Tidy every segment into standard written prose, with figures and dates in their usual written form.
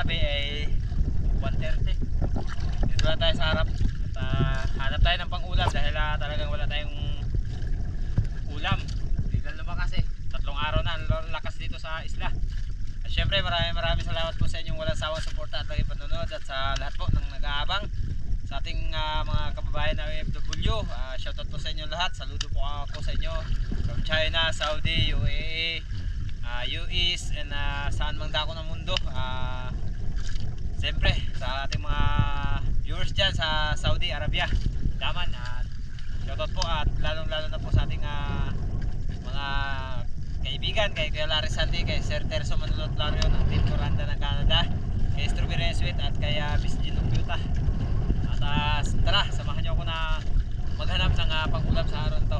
katabi ay 1:30. Dito lang tayo sa harap at hanap tayo ng pang-ulam dahil talagang wala tayong ulam. Biglang lumakas eh. 3 araw na ang lakas dito sa isla. At syempre maraming salamat po sa inyong walang sawang suporta at laging panonood at sa lahat po ng nag-aabang sa ating mga kababayan na OFW. Shoutout po sa inyo lahat. Saludo po ako sa inyo from China, Saudi, UAE, US and saan mang dako ng mundo. Siyempre sa ating mga viewers dyan sa Saudi Arabia, daman shoutout po at lalong lalo na po sa ating mga kaibigan, kay Kuya Larry Santi, kay Sir Terso Manulot Lario ng Team Coranda ng Canada, kay Strawberry Sweet at kay Miss Gino Piuta. At tara, samahan nyo ako na maghanap ng pang-ulam sa araw nito.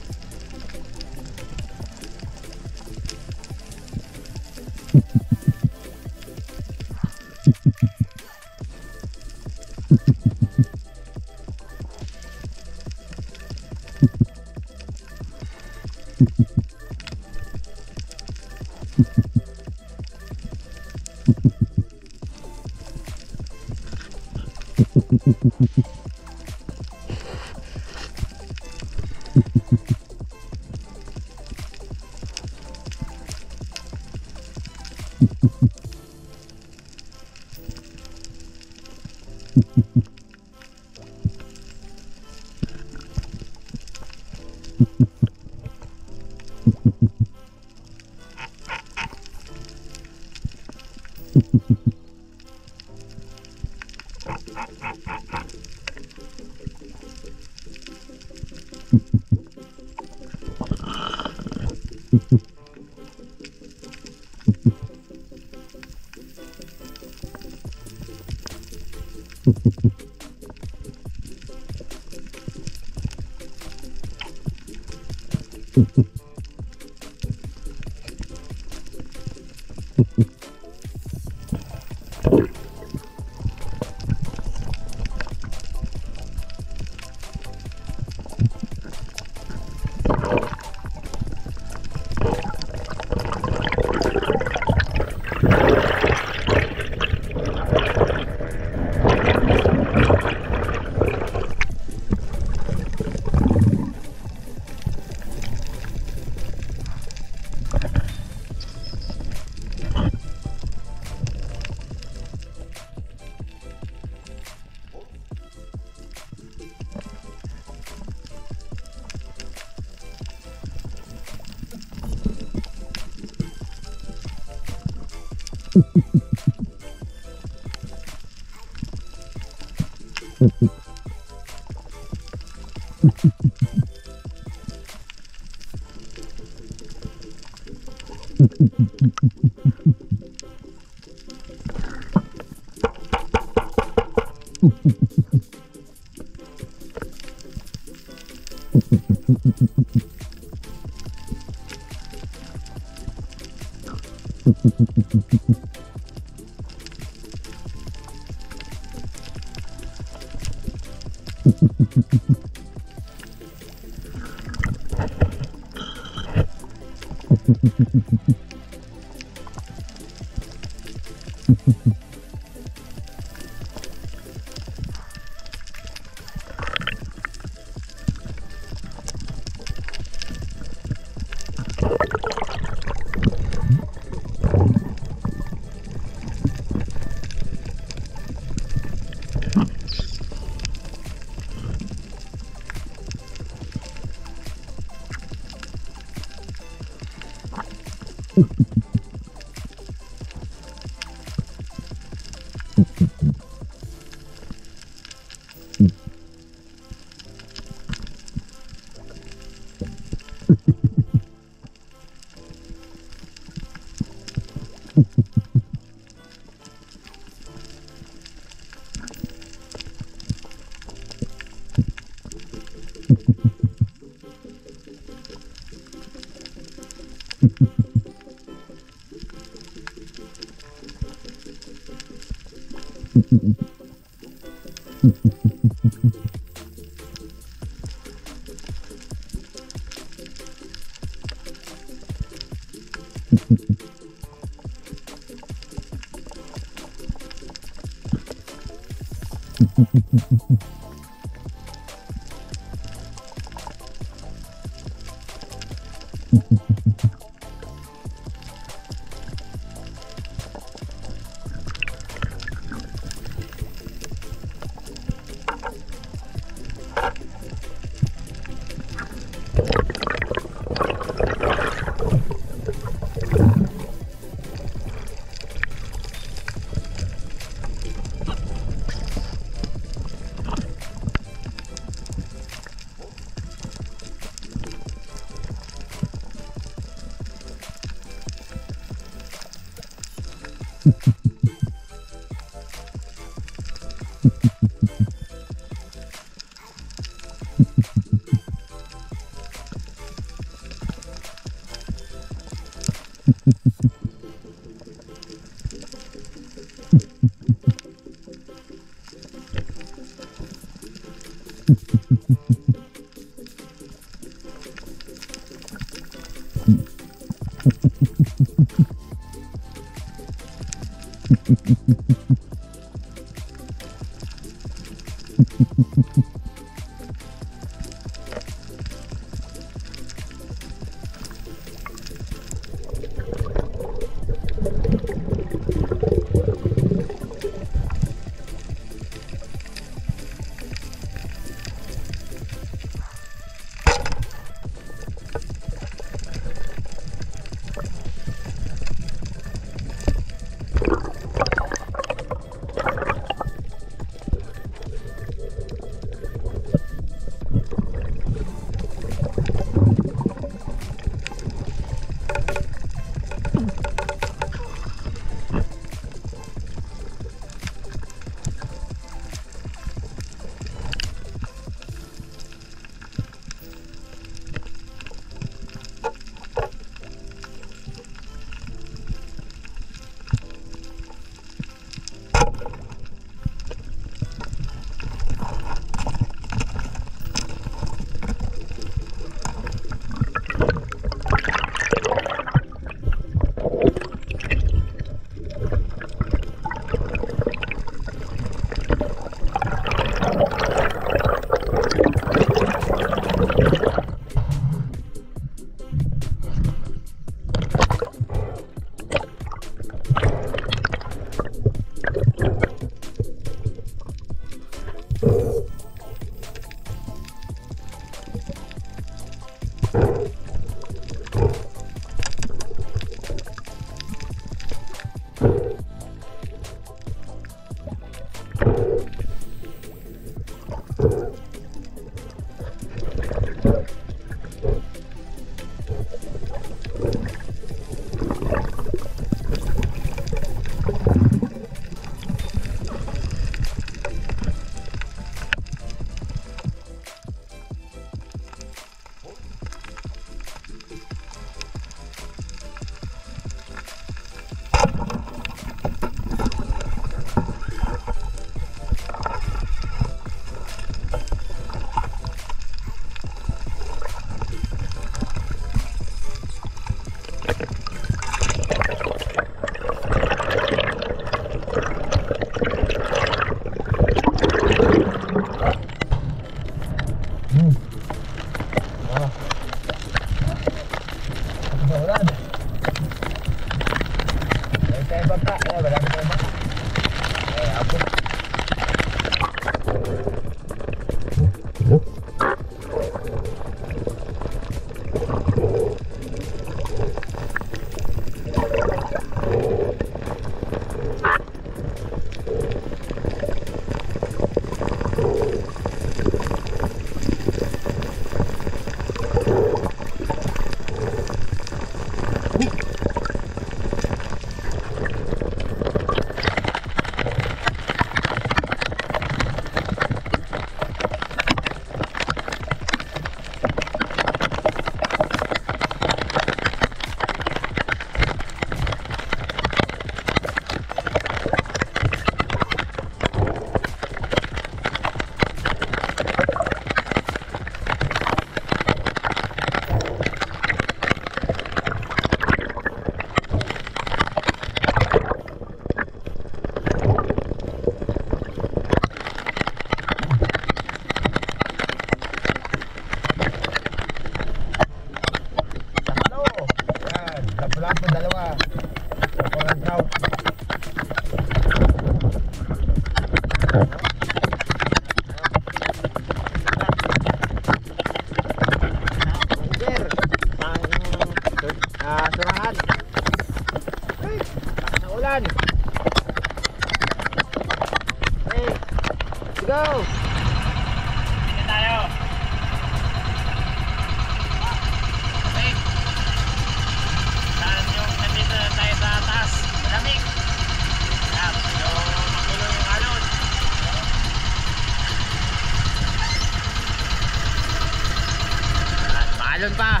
Talon pa.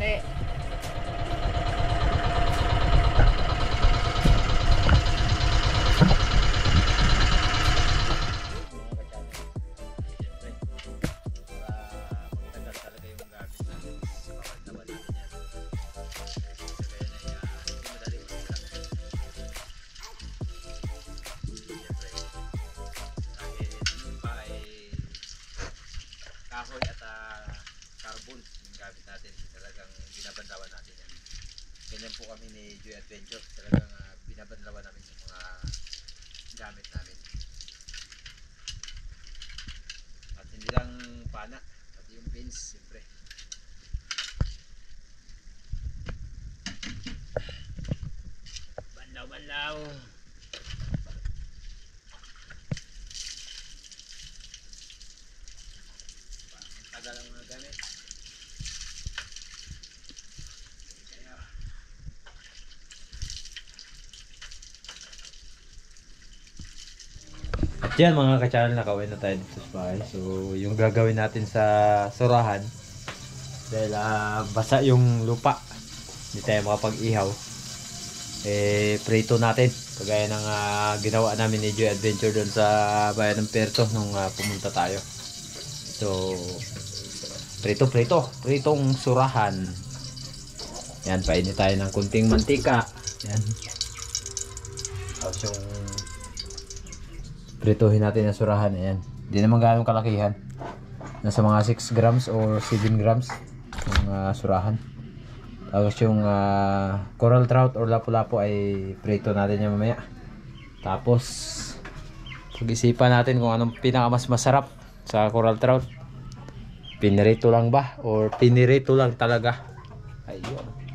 Eh. Kahoy at carbon yung gamit natin, talagang binabanlawan natin yan. Ganyan po kami ni Joy Adventure, talagang binabanlawan namin yung mga gamit namin. At hindi lang pana, pati yung pins, siyempre. Banlaw. Tagal ang mga gamit. Kaya yan mga ka-channel, nakawin na tayo dito sa bahay. So yung gagawin natin sa surahan, dahil basa yung lupa, hindi tayo makapag-ihaw, prito natin kagaya ng ginawa namin ni Joy Adventure doon sa bayan ng Perto nung pumunta tayo. So pritong surahan. Yan, painit tayo ng kunting mantika. Yan, tapos yung prituhin natin ang surahan. Ayan, hindi naman ganong kalakihan, nasa mga 6 grams or 7 grams yung surahan. Tapos yung coral trout or lapu-lapu ay prito natin yan mamaya. Tapos pag-isipan natin kung anong pinakamas masarap sa coral trout, pinirito lang ba or pinirito lang talaga.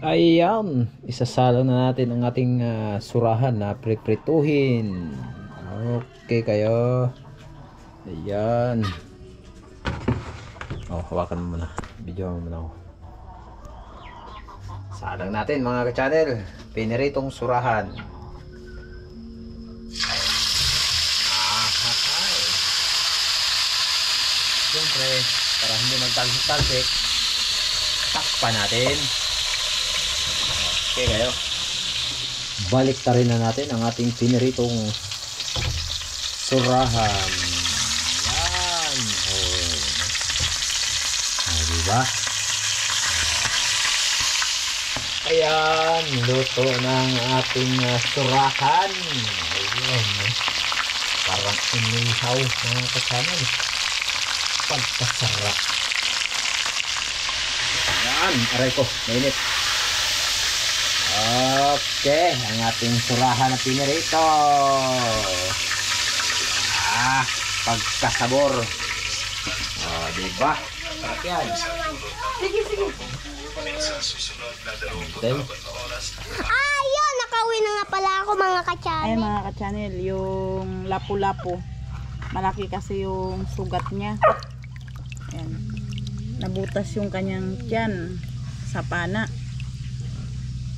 Ayan, isasalo na natin ang ating surahan na priprituhin. Okay kayo. Ayan. Oh, hawakan mo muna. Video mo muna ako. Salang natin mga ka-channel, piniritong surahan. Siyempre, para hindi magtalsik-talsik, takpan natin. Okay kayo. Balik ta rin na natin ang ating piniritong surahan. Yan. Diba? Ayan, luto ng ating surahan. Ayan, parang inihaw mga ka-channel. Pagkasarap. Ayan, aray ko, mainit. Okay, ang ating surahan na pinirito. Pagkasabor. Diba? Sarap yan. Sige. Ayun, nakauwi na nga pala ako mga ka-channel. Ayan mga ka-channel, yung lapu-lapu. Malaki kasi yung sugat niya. Ayan. Nabutas yung kanyang tiyan sa pana.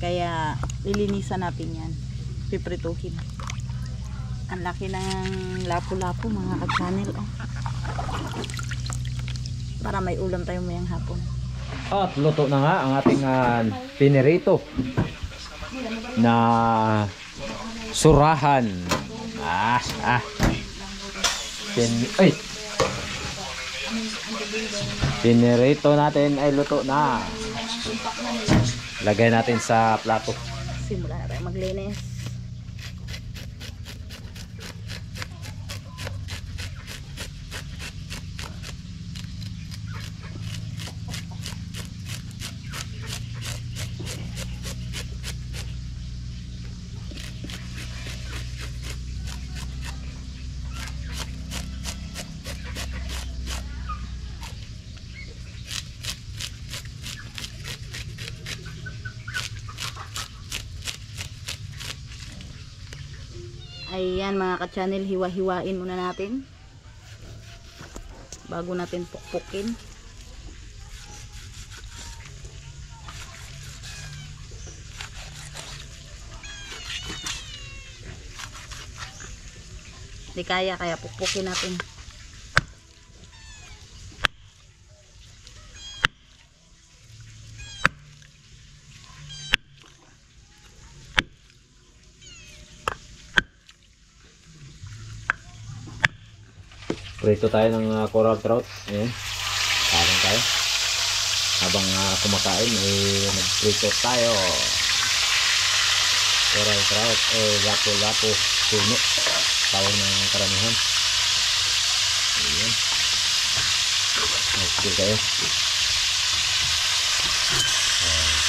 Kaya lilinisan natin yan. Piprituhin. Ang laki ng lapu-lapu mga ka-channel. Oh. Para may ulam tayo mayang hapon. At luto na nga ang ating pinirito na surahan. Pinirito natin ay luto na. Lagay natin sa plato. Simula na tayo maglinis. Ayan mga ka-channel, hiwa-hiwain muna natin bago natin pukpukin. Di kaya pukpukin natin. Prito tayo ng coral trout. Ayan. Parang tayo. Habang kumakain, nag-prito tayo. Coral trout o lapo-lapo puno. Tawag ng karamihan. Ayan. Okay kayo.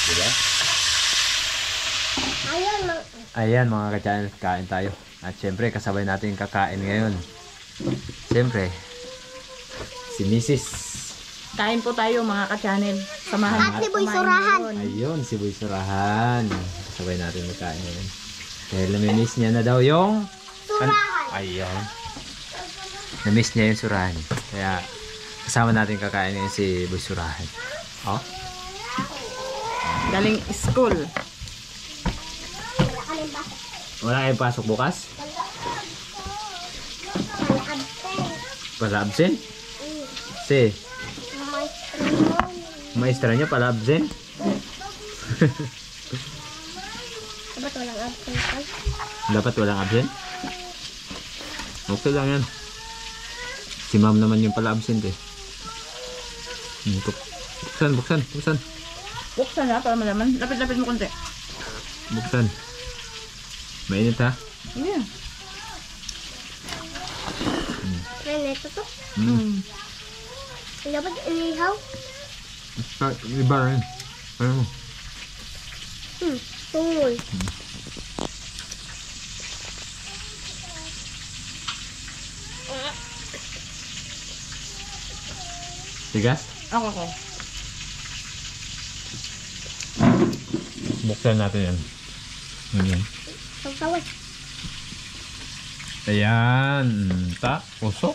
Diba? Ayan mga ka-channel, kain tayo. At syempre kasabay natin kakain ngayon. Syempre, si Mrs. Kain po tayo mga ka-channel. Samahan At si Boy kumain Surahan. ngayon. Ayun, si Boy Surahan. Kasabay natin magkain ngayon. Dahil namimiss niya na daw yung... Surahan. Ayun. Namiss niya yung Surahan. Kaya kasama natin kakain ngayon si Boy Surahan. Oh. Galing school. Wala kayong pasok bukas? Pala absent? Si maestra niya pala absent? Dapat walang absent. Dapat walang absent? Okay lang yan. Si ma'am naman yung pala absent eh. Buksan. Buksan na para malaman. Lapit-lapit mo konti. Buksan. Mainit ha? Yeah. May neto to. Dapat inihaw. Iba rin. Ano mo? Tungol. Tigas? Ako ko. Buksan natin yan. Ayan. Sawsawan. Ayan. Usok.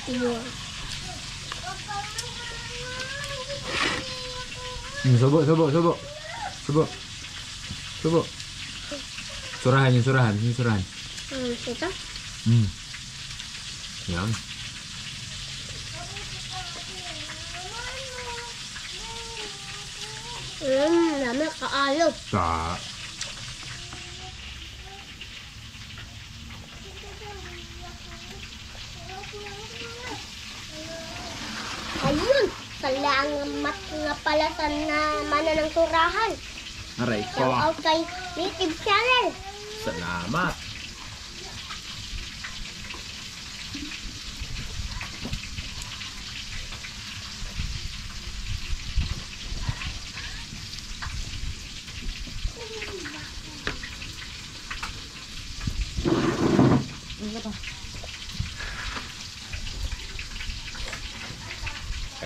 Iyon. Subo. Surahan. Ito. Yan. Dami kaalog. Ayun. Salamat nga pala sa mana ng Surahan. Aray ko. Shout out kay Native Channel. Salamat.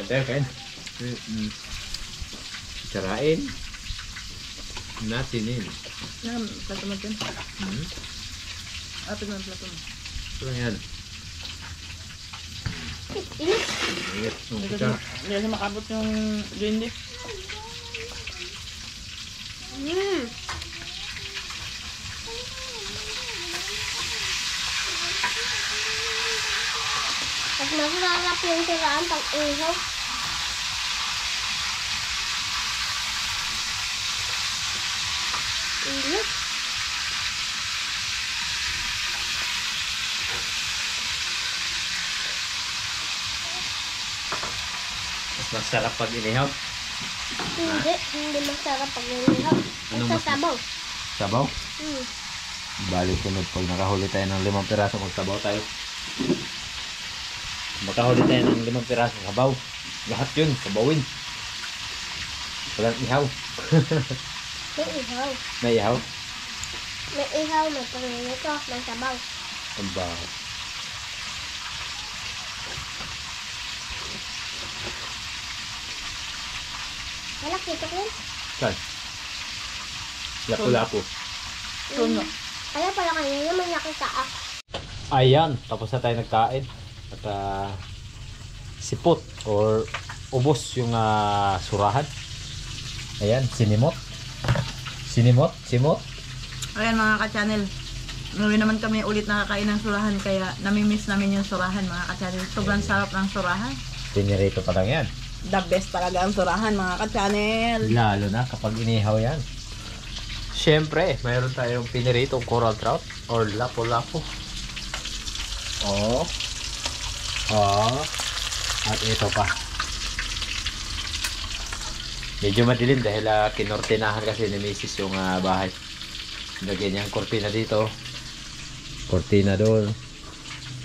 Kain. Sarain. Natinin. Yan, plato mo dyan. Apit mo ang plato mo. Ito lang yan. Init. Ingat. Hindi kasi makabot yung green leaf. At masarap yung siraan pag ihaw. Init. Mas masarap pag inihaw. Hindi masarap pag ihaw. Ano Sa mas- sabaw. Sabaw? Bali sunod pag nakahuli tayo ng 5 piraso, magsabaw tayo. Makahuli tayo ng 5 piraso, sabaw. Lahat yun, sabawin. Walang ihaw. May ihaw. May ihaw? May ihaw, may pangilito, may sabaw. Aba. Malaki ito rin. Saan? Lapu-lapu. Tuno. Kaya pala kanina may nakita ako. Ayan, tapos na tayo nagkain. At sipot or ubos yung surahan. Ayan, simot. Ayan mga ka-channel. Ngayon naman kami ulit nakakain ng surahan kaya namimiss namin yung surahan mga ka-channel. Sobrang sarap ng surahan. Pinirito pa lang yan. The best talaga ang surahan mga ka-channel. Lalo na kapag inihaw yan. Siyempre, mayroon tayong piniritong coral trout or lapu-lapu. Oh. Oo. At ito pa. Medyo madilim dahil kinortinahan kasi ni Mrs. yung bahay. Lagyan niya ang kortina dito. Kortina doon.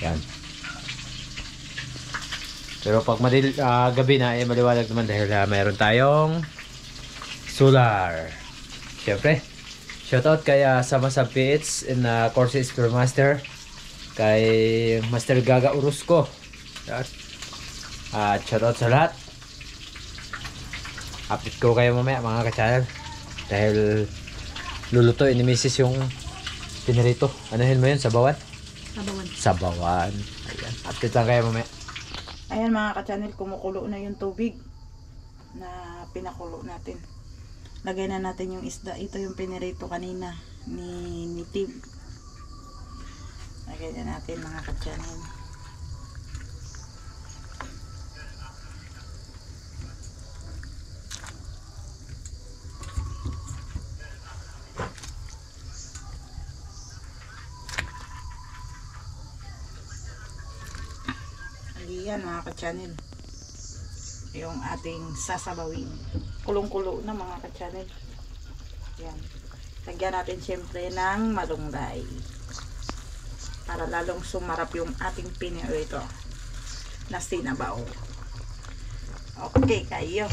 Yan. Pero pag gabi na, maliwanag naman dahil mayroon tayong solar. Siyempre, shoutout kay Sama sa PH and Corsi Spear Master. Kay Master Gaga Urusco. At shoutout sa lahat. Update ko kayo mamaya mga ka-channel. Dahil lulutuin ni Mrs. yung pinirito. Anuhin mo yun? Sabawan? Sabawan. Sabawan. Ayan. Update lang kayo mamaya. Ayan mga ka-channel, kumukulo na yung tubig na pinakulo natin. Lagay na natin yung isda. Ito yung pinirito kanina ni Tim. Lagay na natin mga ka-channel. Ayan mga ka-channel, yung ating sasabawin. Kulong-kulo na mga ka-channel. Yan. Lagyan natin syempre ng malunggay para lalong sumarap yung ating pinirito na sinabaw. Okay kayo.